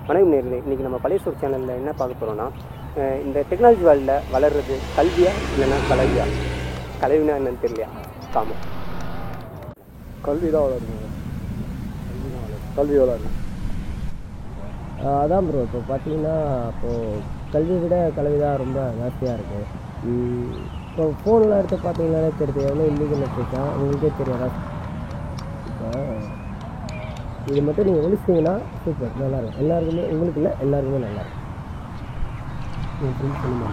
வணக்கம் நேயர்களே, இன்றைக்கி நம்ம பழைய சோர் சேனலில் என்ன பார்க்க போகிறோன்னா, இந்த டெக்னாலஜி வேர்ல்டில் வளர்கிறது கல்வியா இல்லைன்னா கலவியா? கலவினா என்னன்னு தெரியலையா? காமம் கல்வி தான் வளருங்க. கல்வி வளரும். அதான் ப்ரோ, இப்போ பார்த்தீங்கன்னா இப்போது கல்வியை விட கல்வி தான் ரொம்ப ஜாஸ்தியாக இருக்குது. இப்போ ஃபோனில் எடுத்து பார்த்தீங்கன்னாலே தெரியுது எவ்வளோ இல்லீகல் வச்சுருக்கேன், உங்களுக்கே தெரியாதா? இப்போ இது மட்டும் நீங்கள் ஒழிச்சிட்டிங்கன்னா சூப்பர், நல்லாயிருக்கும். எல்லாருக்குமே, உங்களுக்கு இல்லை எல்லாருக்குமே நல்லாயிருக்கும். என் ஃப்ரெண்ட்ஸ் சொல்லுங்க.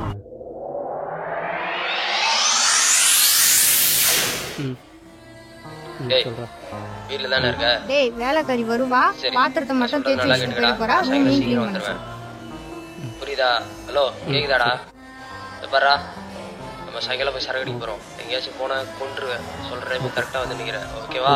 வீட்ல தானே இருக்க? டேய் வேலைக்காரி வருவா, பாத்திரத்தை மட்டும் தேய்ச்சி வச்சுட்டு போறா, ரூம் க்ளீன் பண்ணுறேன். புரியுதா? ஹலோ, கேக்குதாடா? பாரா, நம்ம சாயங்காலம் போய் சரக்கு அடிக்க போறோம். எங்கேயாச்சும் போனா கொண்டுருவேன். சொல்றேன், இப்போ கரெக்டா வந்து நிக்கிறேன். ஓகேவா?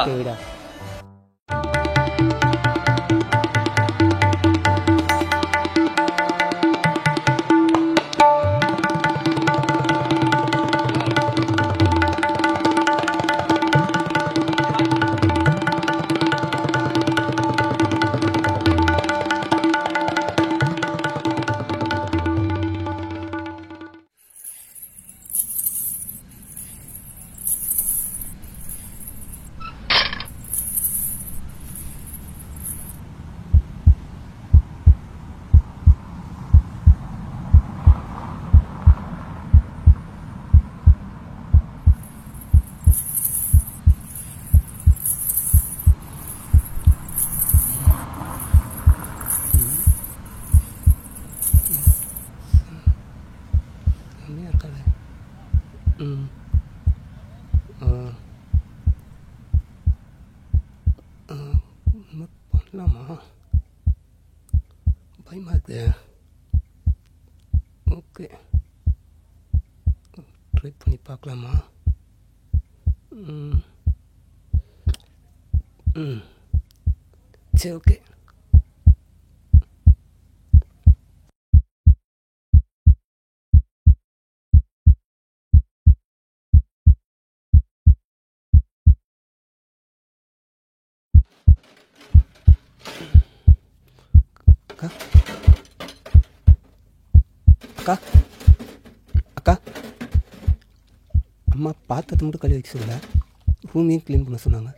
பண்ணலாமா? பயமா இருக்கு. ஓகே, ட்ரை பண்ணி பார்க்கலாமா? சரி, ஓகே. அக்கா அக்கா, அம்மா பாத்திரத்தை மட்டும் கழுவி வைக்க சொல்லல, ரூமையும் க்ளீன் பண்ண சொன்னாங்க.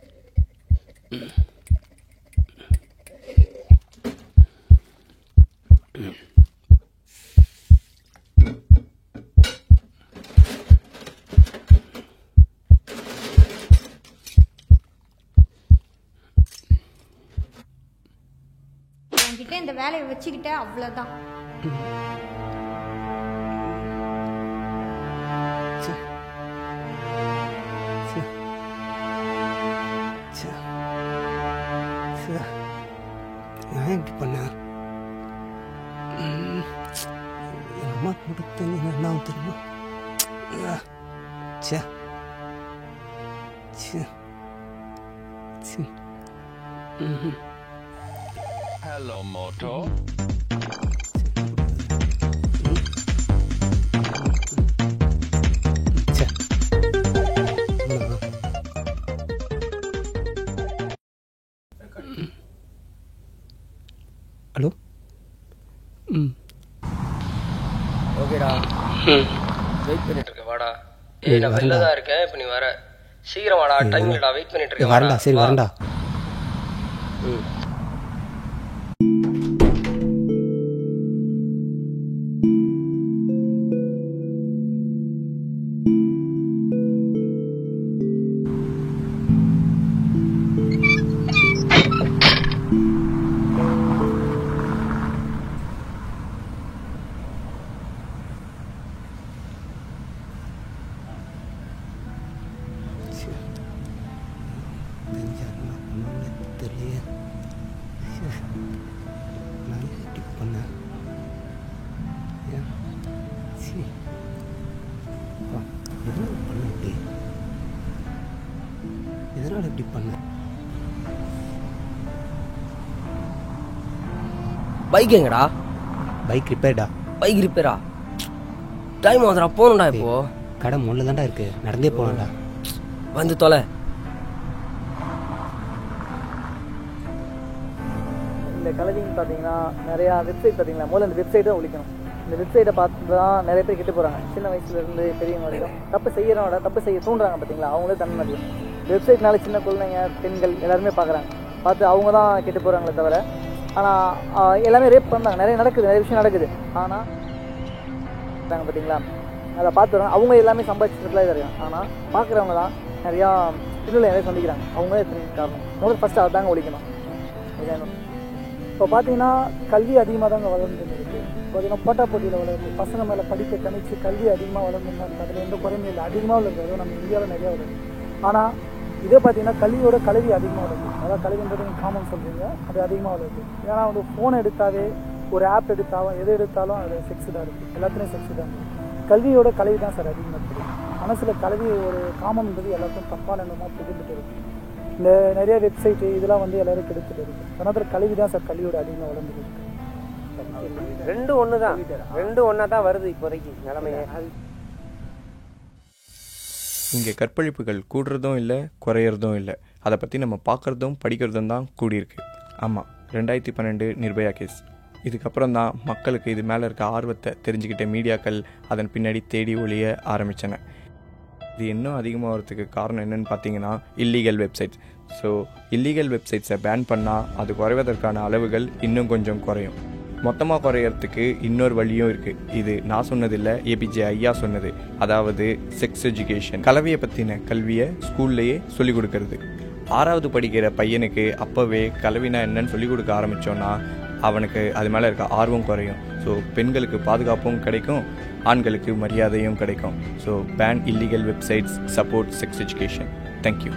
என்கிட்ட இந்த வேலையை வச்சுக்கிட்ட அவ்வளோதான். நான் இப்படி பண்ணேன். என் அம்மா கொடுத்து என்ன தெரியுமா? சே சே சே. Hello, Moto. ஹலோ. ஓகேடா, வெயிட் பண்ணிட்டு இருக்க. வாடா. நான் வெளில தான் இருக்கேன். இப்போ நீ வர. சீக்கிரம் வாடா, டைம் இல்லடா. வெயிட் பண்ணிட்டு இருக்கேன். வரண்டா. சரி, வரண்டா. எதனால் இப்படி பண்ண? பைக் எங்கடா? பைக் ரிப்பேர்டா. பைக் ரிப்பேரா? டைம் ஆகுதுடா, போகணும்டா. இப்போ கடை முள்ள தான்டா இருக்கு, நடந்தே போகலாம்டா. வந்து தொலை. இந்த கலவின்னு பார்த்தீங்கன்னா நிறையா வெப்சைட் பார்த்தீங்களா, முதல்ல இந்த வெப்சைட்டை ஒழிக்கணும். இந்த வெப்சைட்டை பார்த்து தான் நிறைய பேர் கெட்டு போகிறாங்க. சின்ன வயசுலேருந்து பெரியவங்க வரைக்கும் தப்பு செய்கிறவங்கள தப்பு செய்ய தூண்டுறாங்க பார்த்தீங்களா, அவங்களே தண்டனை அதிகம். வெப்சைட்னால சின்ன குழந்தைங்க, பெண்கள் எல்லாருமே பார்க்குறாங்க, பார்த்து அவங்க தான் கெட்டு போகிறாங்களே தவிர. ஆனால் எல்லாமே ரேப் பண்ணுறாங்க, நிறைய நடக்குது, நிறைய விஷயம் நடக்குது. ஆனால் பார்த்தீங்களா, அதை பார்த்து வராங்க, அவங்க எல்லாமே சம்பாதிச்சுட்டுலாம் இருக்காங்க. ஆனால் பார்க்குறவங்க தான் நிறையா இன்னும் நிறைய சந்திக்கிறாங்க. அவங்க தான் காரணம். முதல்ல ஃபஸ்ட்டு அதை தாங்க ஒழிக்கணும். இப்போ பார்த்தீங்கன்னா கல்வி அதிகமாக தாங்க வளர்ந்துருக்கு. பார்த்தீங்கன்னா போட்டா போட்டியில் வளருது, பசங்க மேலே படிப்பை கணிச்சு கல்வி அதிகமாக வளர்ந்துருந்தாங்க. அதில் எந்த குறையுமே இல்லை, அதிகமாக வளருது. நம்ம இந்தியாவில் நிறையா வருது. ஆனால் இதே பார்த்தீங்கன்னா கல்வியோட கல்வி அதிகமாக வருது. அதாவது கல்வின்றது நீங்கள் காமன் சொல்கிறீங்க, அது அதிகமாக வருது. ஏன்னா வந்து ஃபோன் எடுத்தாவே, ஒரு ஆப் எடுத்தாலும், எது எடுத்தாலும் அது செக்ஸு தான் இருக்குது, எல்லாத்துலேயும் செக்ஸு தான் இருக்குது. கல்வியோட கல்வி தான் சார் அதிகமாக இருக்குது. மனசில் கல்வி ஒரு காமன்றது எல்லாருக்கும் தப்பான எண்ணமாக புகுந்துட்டு இருக்குது. இந்த நிறைய வெப்சைட்டு இதெல்லாம் வந்து எல்லோரும் கெடுத்துட்டு இருக்குது. அதனால் கல்வி தான் சார் கல்வியோட அதிகமாக வளர்ந்துருக்கு. ரெண்டும் ஒன்று தான், ரெண்டும் ஒன்றா தான் வருது இப்போதைக்கு நிலைமையே. இங்கே கற்பழிப்புகள் கூடுறதும் இல்லை, குறையிறதும் இல்லை. அதை பற்றி நம்ம பார்க்குறதும் படிக்கிறதும் தான் கூடியிருக்கு. ஆமாம், 2012 நிர்பயா கேஸ். இதுக்கப்புறம் தான் மக்களுக்கு இது மேலே இருக்க ஆர்வத்தை தெரிஞ்சுக்கிட்ட மீடியாக்கள் அதன் பின்னாடி தேடி ஒழிய ஆரம்பித்தன. இது இன்னும் அதிகமாகிறதுக்கு காரணம் என்னென்னு பார்த்தீங்கன்னா இல்லீகல் வெப்சைட்ஸ். ஸோ இல்லீகல் வெப்சைட்ஸை பேன் பண்ணால் அது குறைவதற்கான அளவுகள் இன்னும் கொஞ்சம் குறையும். மொத்தமாக குறையறதுக்கு இன்னொரு வழியும் இருக்குது. இது நான் சொன்னதில்லை, ஏபிஜே ஐயா சொன்னது. அதாவது செக்ஸ் எஜுகேஷன், கலவையை பற்றின கல்வியை ஸ்கூல்லையே சொல்லிக் கொடுக்கறது. 6வது படிக்கிற பையனுக்கு அப்போவே கலவினா என்னன்னு சொல்லிக் கொடுக்க ஆரம்பித்தோன்னா அவனுக்கு அது மேலே இருக்க ஆர்வம் குறையும். ஸோ பெண்களுக்கு பாதுகாப்பும் கிடைக்கும், ஆண்களுக்கு மரியாதையும் கிடைக்கும். So ban illegal websites, support sex education. Thank you.